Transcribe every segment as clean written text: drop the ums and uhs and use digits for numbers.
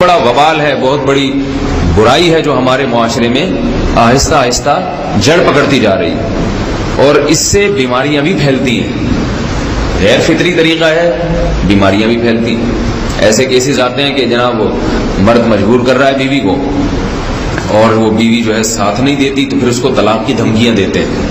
بڑا وبال ہے, بہت بڑی برائی ہے جو ہمارے معاشرے میں آہستہ آہستہ جڑ پکڑتی جا رہی ہے, اور اس سے بیماریاں بھی پھیلتی ہیں. غیر فطری طریقہ ہے, بیماریاں بھی پھیلتی ہیں. ایسے کیسز آتے ہیں کہ جناب وہ مرد مجبور کر رہا ہے بیوی کو, اور وہ بیوی جو ہے ساتھ نہیں دیتی تو پھر اس کو طلاق کی دھمکیاں دیتے ہیں.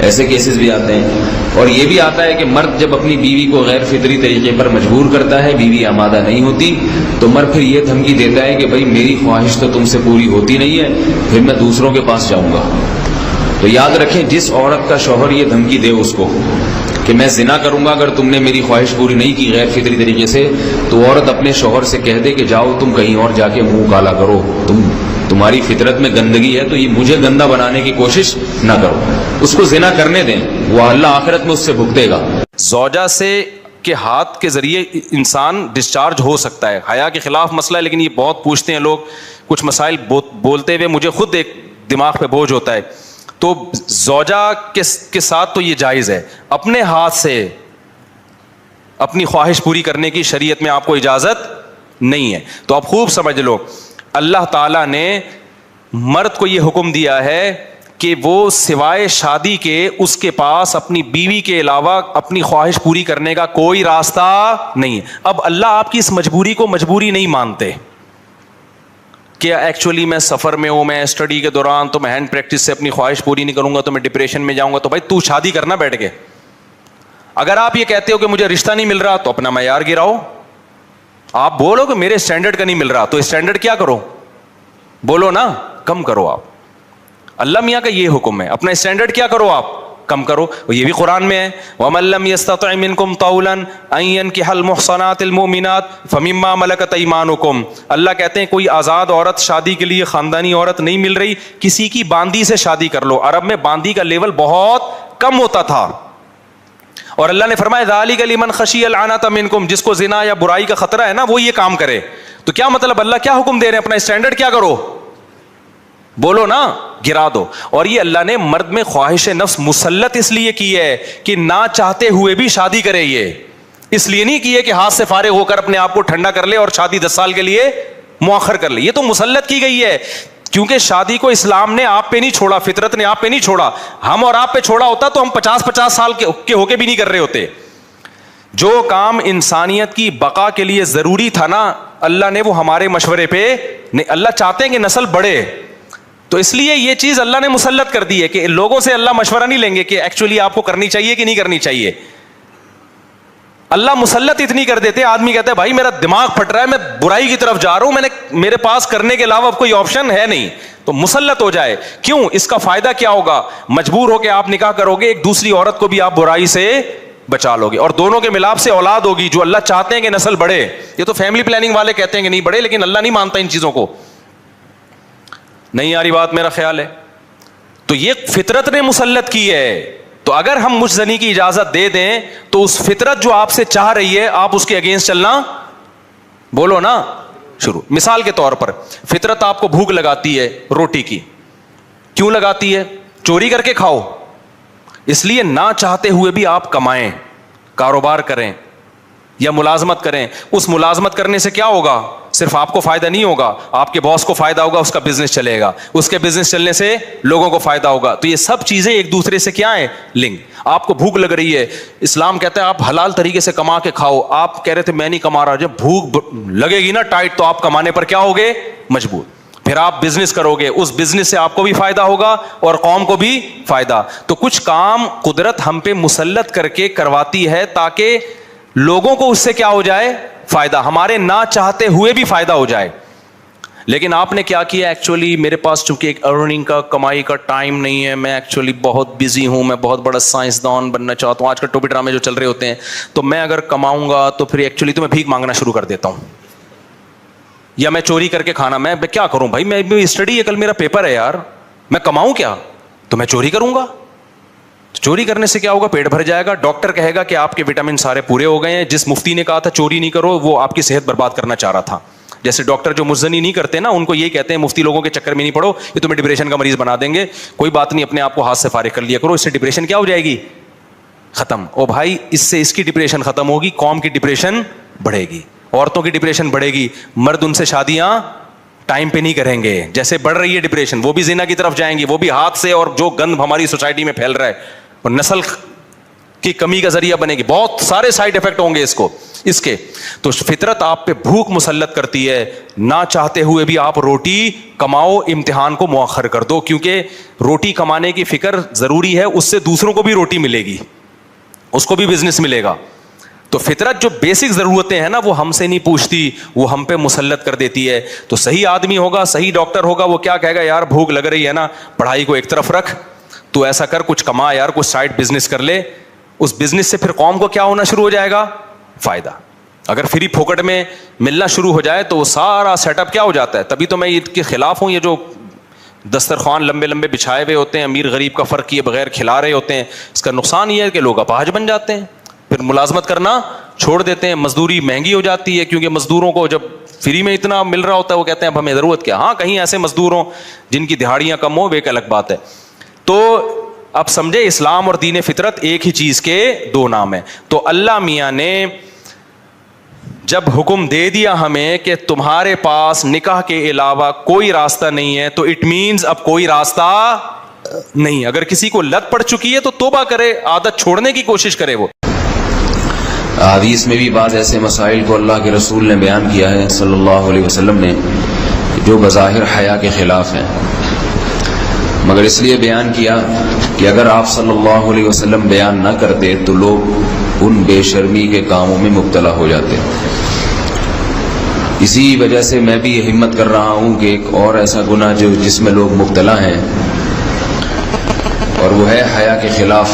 ایسے کیسز بھی آتے ہیں. اور یہ بھی آتا ہے کہ مرد جب اپنی بیوی کو غیر فطری طریقے پر مجبور کرتا ہے, بیوی آمادہ نہیں ہوتی, تو مرد پھر یہ دھمکی دیتا ہے کہ بھائی میری خواہش تو تم سے پوری ہوتی نہیں ہے, پھر میں دوسروں کے پاس جاؤں گا. تو یاد رکھیں, جس عورت کا شوہر یہ دھمکی دے اس کو کہ میں زنا کروں گا اگر تم نے میری خواہش پوری نہیں کی غیر فطری طریقے سے, تو عورت اپنے شوہر سے کہہ دے کہ جاؤ تم کہیں اور جا کے منہ کالا کرو, تمہاری فطرت میں گندگی ہے تو یہ مجھے گندا بنانے کی کوشش نہ کرو. اس کو زنا کرنے دیں, وہ اللہ آخرت میں اس سے بھگتے گا. زوجہ سے کے ہاتھ کے ذریعے انسان ڈسچارج ہو سکتا ہے. حیا کے خلاف مسئلہ ہے, لیکن یہ بہت پوچھتے ہیں لوگ, کچھ مسائل بولتے ہوئے مجھے خود ایک دماغ پہ بوجھ ہوتا ہے. تو زوجہ کے ساتھ تو یہ جائز ہے, اپنے ہاتھ سے اپنی خواہش پوری کرنے کی شریعت میں آپ کو اجازت نہیں ہے. تو آپ خوب سمجھ لو, اللہ تعالیٰ نے مرد کو یہ حکم دیا ہے کہ وہ سوائے شادی کے اس کے پاس اپنی بیوی کے علاوہ اپنی خواہش پوری کرنے کا کوئی راستہ نہیں ہے. اب اللہ آپ کی اس مجبوری کو مجبوری نہیں مانتے کہ ایکچولی میں سفر میں ہوں, میں اسٹڈی کے دوران, تو میں ہینڈ پریکٹس سے اپنی خواہش پوری نہیں کروں گا تو میں ڈپریشن میں جاؤں گا. تو بھائی تو شادی کرنا بیٹھ کے. اگر آپ یہ کہتے ہو کہ مجھے رشتہ نہیں مل رہا تو اپنا معیار گراؤ. آپ بولو کہ میرے اسٹینڈرڈ کا نہیں مل رہا, تو اسٹینڈرڈ کیا کرو, بولو نا, کم کرو. آپ اللہ میاں کا یہ حکم ہے, اپنا اسٹینڈرڈ کیا کرو, آپ کم کرو. یہ بھی قرآن میں ہے, وَمَن لَّمْ يَسْتَطِعْ مِنكُمْ طَوْلًا أَن يَنكِحَ الْمُحْصَنَاتِ الْمُؤْمِنَاتِ فَمِمَّا مَلَكَتْ أَيْمَانُكُمْ. اللہ کہتے ہیں کوئی آزاد عورت شادی کے لیے, خاندانی عورت نہیں مل رہی, کسی کی باندی سے شادی کر لو. عرب میں باندی کا لیول بہت کم ہوتا تھا, اور اللہ نے فرمایا ذَلِكَ لِمَنْ خَشِيَ الْعَنَةَ مِنكُمْ, جس کو زنا یا برائی کا خطرہ ہے نا وہ یہ کام کرے. تو کیا مطلب, اللہ کیا حکم دے رہے ہیں, اپنا اسٹینڈرڈ کیا کرو, بولو نا, گرا دو. اور یہ اللہ نے مرد میں خواہش نفس مسلط اس لیے کی ہے کہ نہ چاہتے ہوئے بھی شادی کرے. یہ اس لیے نہیں کی ہے کہ ہاتھ سے فارغ ہو کر اپنے آپ کو ٹھنڈا کر لے اور شادی 10 سال کے لیے مؤخر کر لے. یہ تو مسلط کی گئی ہے, کیونکہ شادی کو اسلام نے آپ پہ نہیں چھوڑا, فطرت نے آپ پہ نہیں چھوڑا. ہم اور آپ پہ چھوڑا ہوتا تو ہم 50 سال کے ہو کے بھی نہیں کر رہے ہوتے. جو کام انسانیت کی بقا کے لیے ضروری تھا نا, اللہ نے وہ ہمارے مشورے پہ نہیں. اللہ چاہتے ہیں کہ نسل بڑھے, تو اس لیے یہ چیز اللہ نے مسلط کر دی ہے کہ لوگوں سے اللہ مشورہ نہیں لیں گے کہ ایکچولی آپ کو کرنی چاہیے کہ نہیں کرنی چاہیے. اللہ مسلط اتنی کر دیتے, آدمی کہتا ہے بھائی میرا دماغ پھٹ رہا ہے, میں برائی کی طرف جا رہا ہوں, میرے پاس کرنے کے علاوہ کوئی آپشن ہے نہیں, تو مسلط ہو جائے. کیوں, اس کا فائدہ کیا ہوگا, مجبور ہو کے آپ نکاح کرو گے, ایک دوسری عورت کو بھی آپ برائی سے بچا لو گے, اور دونوں کے ملاپ سے اولاد ہوگی جو اللہ چاہتے ہیں کہ نسل بڑھے. یہ تو فیملی پلاننگ والے کہتے ہیں کہ نہیں بڑھے, لیکن اللہ نہیں مانتا ان چیزوں کو. نہیں آ رہی بات, میرا خیال ہے. تو یہ فطرت نے مسلط کی ہے. تو اگر ہم مجھ زنی کی اجازت دے دیں تو اس فطرت جو آپ سے چاہ رہی ہے آپ اس کے اگینسٹ چلنا, بولو نا, شروع. مثال کے طور پر فطرت آپ کو بھوک لگاتی ہے روٹی کی, کیوں لگاتی ہے, چوری کر کے کھاؤ. اس لیے نہ چاہتے ہوئے بھی آپ کمائیں, کاروبار کریں یا ملازمت کریں. اس ملازمت کرنے سے کیا ہوگا, صرف آپ کو فائدہ نہیں ہوگا, آپ کے باس کو فائدہ ہوگا, اس کا بزنس چلے گا, اس کے بزنس چلنے سے لوگوں کو فائدہ ہوگا. تو یہ سب چیزیں ایک دوسرے سے کیا ہیں, لنک. آپ کو بھوک لگ رہی ہے, اسلام کہتا ہے آپ حلال طریقے سے کما کے کھاؤ. آپ کہہ رہے تھے میں نہیں کما رہا, جب بھوک لگے گی نا ٹائٹ تو آپ کمانے پر کیا ہوگے, مجبور. پھر آپ بزنس کرو گے, اس بزنس سے آپ کو بھی فائدہ ہوگا اور قوم کو بھی فائدہ. تو کچھ کام قدرت ہم پہ مسلط کر کے کرواتی ہے تاکہ لوگوں کو اس سے کیا ہو جائے, فائدہ, ہمارے نہ چاہتے ہوئے بھی فائدہ ہو جائے. لیکن آپ نے کیا کیا, ایکچولی میرے پاس چونکہ ایک ارننگ کا, کمائی کا ٹائم نہیں ہے, میں ایکچولی بہت بزی ہوں, میں بہت بڑا سائنسدان بننا چاہتا ہوں. آج کل ٹوپی ڈرامے جو چل رہے ہوتے ہیں, تو میں اگر کماؤں گا تو پھر ایکچولی تو میں بھیک مانگنا شروع کر دیتا ہوں, یا میں چوری کر کے کھانا. میں کیا کروں بھائی, میں اسٹڈی ہے, کل میرا پیپر ہے یار, میں کماؤں کیا, تو میں چوری کروں گا. چوری کرنے سے کیا ہوگا, پیٹ بھر جائے گا. ڈاکٹر کہے گا کہ آپ کے وٹامن سارے پورے ہو گئے ہیں. جس مفتی نے کہا تھا چوری نہیں کرو, وہ آپ کی صحت برباد کرنا چاہ رہا تھا. جیسے ڈاکٹر جو مزنی نہیں کرتے نا, ان کو یہی کہتے ہیں مفتی لوگوں کے چکر میں نہیں پڑو, یہ تمہیں ڈپریشن کا مریض بنا دیں گے. کوئی بات نہیں, اپنے آپ کو ہاتھ سے فارغ کر لیا کرو, اس سے ڈپریشن کیا ہو جائے گی, ختم. او بھائی, اس سے اس کی ڈپریشن ختم ہوگی, قوم کی ڈپریشن بڑھے گی. عورتوں کی ڈپریشن بڑھے گی, مرد ان سے شادیاں ٹائم پہ نہیں کریں گے. جیسے بڑھ رہی ہے ڈپریشن, وہ بھی زنا کی طرف جائیں گے, وہ بھی ہاتھ سے, اور جو گند ہماری سوسائٹی میں پھیل رہا ہے اور نسل کی کمی کا ذریعہ بنے گی. بہت سارے سائیڈ افیکٹ ہوں گے اس کے. تو فطرت آپ پہ بھوک مسلط کرتی ہے, نہ چاہتے ہوئے بھی آپ روٹی کماؤ, امتحان کو مؤخر کر دو, کیونکہ روٹی کمانے کی فکر ضروری ہے, اس سے دوسروں کو بھی روٹی ملے گی, اس کو بھی بزنس ملے گا. تو فطرت جو بیسک ضرورتیں ہیں نا وہ ہم سے نہیں پوچھتی, وہ ہم پہ مسلط کر دیتی ہے. تو صحیح آدمی ہوگا, صحیح ڈاکٹر ہوگا, وہ کیا کہے گا, یار بھوک لگ رہی ہے نا, پڑھائی کو ایک طرف رکھ, تو ایسا کر, کچھ کما یار, کچھ سائڈ بزنس کر لے. اس بزنس سے پھر قوم کو کیا ہونا شروع ہو جائے گا, فائدہ. اگر فری پھوکٹ میں ملنا شروع ہو جائے تو وہ سارا سیٹ اپ کیا ہو جاتا ہے. تبھی تو میں اس کے خلاف ہوں, یہ جو دسترخوان لمبے لمبے بچھائے ہوئے ہوتے ہیں, امیر غریب کا فرق کیے بغیر کھلا رہے ہوتے ہیں. اس کا نقصان یہ ہے کہ لوگ اپاہج بن جاتے ہیں, پھر ملازمت کرنا چھوڑ دیتے ہیں, مزدوری مہنگی ہو جاتی ہے, کیونکہ مزدوروں کو جب فری میں اتنا مل رہا ہوتا ہے وہ کہتے ہیں اب ہمیں ضرورت کیا. ہاں کہیں ایسے مزدور ہوں جن کی دہاڑیاں کم ہوں, وہ ایک الگ بات ہے. تو اب سمجھے, اسلام اور دین فطرت ایک ہی چیز کے دو نام ہیں. تو اللہ میاں نے جب حکم دے دیا ہمیں کہ تمہارے پاس نکاح کے علاوہ کوئی راستہ نہیں ہے, تو اٹ مینز اب کوئی راستہ نہیں. اگر کسی کو لت پڑ چکی ہے تو توبہ کرے, عادت چھوڑنے کی کوشش کرے. وہ حدیث میں بھی بعض ایسے مسائل کو اللہ کے رسول نے بیان کیا ہے صلی اللہ علیہ وسلم نے, جو بظاہر حیا کے خلاف ہیں, مگر اس لیے بیان کیا کہ اگر آپ صلی اللہ علیہ وسلم بیان نہ کرتے تو لوگ ان بے شرمی کے کاموں میں مبتلا ہو جاتے. اسی وجہ سے میں بھی یہ ہمت کر رہا ہوں کہ ایک اور ایسا گناہ جس میں لوگ مبتلا ہیں, اور وہ ہے حیا کے خلاف,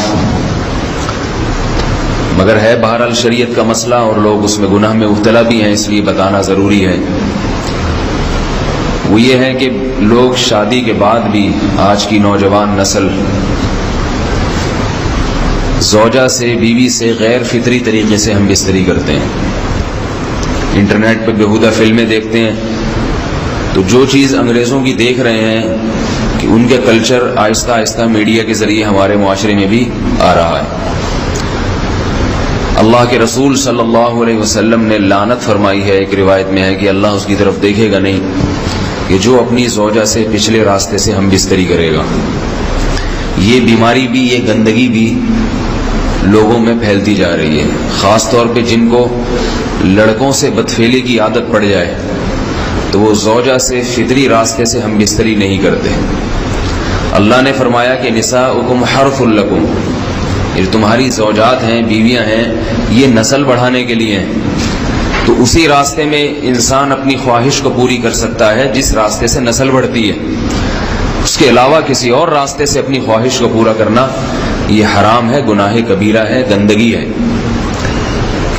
مگر ہے بہرحال شریعت کا مسئلہ اور لوگ اس میں گناہ میں مبتلا بھی ہیں, اس لیے بتانا ضروری ہے. وہ یہ ہے کہ لوگ شادی کے بعد بھی, آج کی نوجوان نسل زوجہ سے, بیوی سے غیر فطری طریقے سے ہم بستری کرتے ہیں. انٹرنیٹ پہ بیہودہ فلمیں دیکھتے ہیں, تو جو چیز انگریزوں کی دیکھ رہے ہیں کہ ان کے کلچر آہستہ آہستہ میڈیا کے ذریعے ہمارے معاشرے میں بھی آ رہا ہے. اللہ کے رسول صلی اللہ علیہ وسلم نے لعنت فرمائی ہے, ایک روایت میں ہے کہ اللہ اس کی طرف دیکھے گا نہیں کہ جو اپنی زوجہ سے پچھلے راستے سے ہم بستری کرے گا. یہ بیماری بھی, یہ گندگی بھی لوگوں میں پھیلتی جا رہی ہے, خاص طور پہ جن کو لڑکوں سے بدفعلی کی عادت پڑ جائے تو وہ زوجہ سے فطری راستے سے ہم بستری نہیں کرتے. اللہ نے فرمایا کہ نساؤکم حرث لکم, یہ تمہاری زوجات ہیں, بیویاں ہیں, یہ نسل بڑھانے کے لیے ہیں. تو اسی راستے میں انسان اپنی خواہش کو پوری کر سکتا ہے جس راستے سے نسل بڑھتی ہے. اس کے علاوہ کسی اور راستے سے اپنی خواہش کو پورا کرنا یہ حرام ہے, گناہ کبیرہ ہے, گندگی ہے.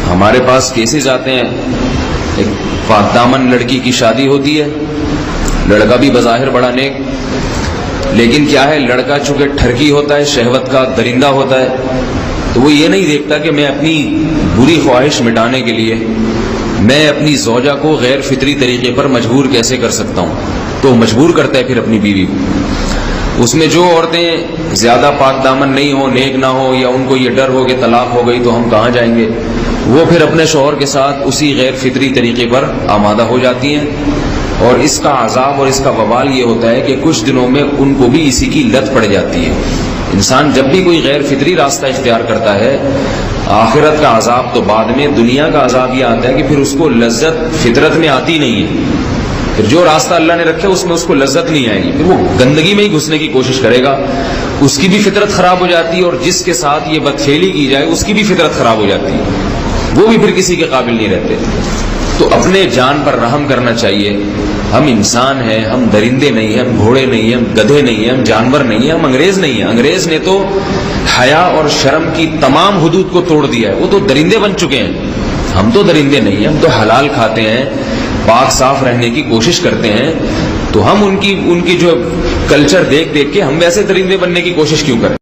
ہمارے پاس کیسز آتے ہیں, ایک پاک دامن لڑکی کی شادی ہوتی ہے, لڑکا بھی بظاہر بڑا نیک, لیکن کیا ہے, لڑکا چونکہ ٹھرکی ہوتا ہے, شہوت کا درندہ ہوتا ہے, تو وہ یہ نہیں دیکھتا کہ میں اپنی بری خواہش مٹانے کے لیے میں اپنی زوجہ کو غیر فطری طریقے پر مجبور کیسے کر سکتا ہوں. تو مجبور کرتا ہے پھر اپنی بیوی کو. اس میں جو عورتیں زیادہ پاک دامن نہیں ہو, نیک نہ ہو, یا ان کو یہ ڈر ہو کہ طلاق ہو گئی تو ہم کہاں جائیں گے, وہ پھر اپنے شوہر کے ساتھ اسی غیر فطری طریقے پر آمادہ ہو جاتی ہیں. اور اس کا عذاب اور اس کا وبال یہ ہوتا ہے کہ کچھ دنوں میں ان کو بھی اسی کی لت پڑ جاتی ہے. انسان جب بھی کوئی غیر فطری راستہ اختیار کرتا ہے, آخرت کا عذاب تو بعد میں, دنیا کا عذاب یہ آتا ہے کہ پھر اس کو لذت فطرت میں آتی نہیں ہے. پھر جو راستہ اللہ نے رکھے اس میں اس کو لذت نہیں آئے گی, پھر وہ گندگی میں ہی گھسنے کی کوشش کرے گا, اس کی بھی فطرت خراب ہو جاتی ہے, اور جس کے ساتھ یہ بدفعلی کی جائے اس کی بھی فطرت خراب ہو جاتی ہے, وہ بھی پھر کسی کے قابل نہیں رہتے. تو اپنے جان پر رحم کرنا چاہیے. ہم انسان ہیں, ہم درندے نہیں ہیں, ہم گھوڑے نہیں ہیں, ہم گدھے نہیں ہیں, ہم جانور نہیں ہیں, ہم انگریز نہیں ہیں. انگریز نے تو حیا اور شرم کی تمام حدود کو توڑ دیا ہے, وہ تو درندے بن چکے ہیں. ہم تو درندے نہیں ہیں, ہم تو حلال کھاتے ہیں, پاک صاف رہنے کی کوشش کرتے ہیں. تو ہم ان کی جو کلچر دیکھ دیکھ کے ہم ویسے درندے بننے کی کوشش کیوں کریں.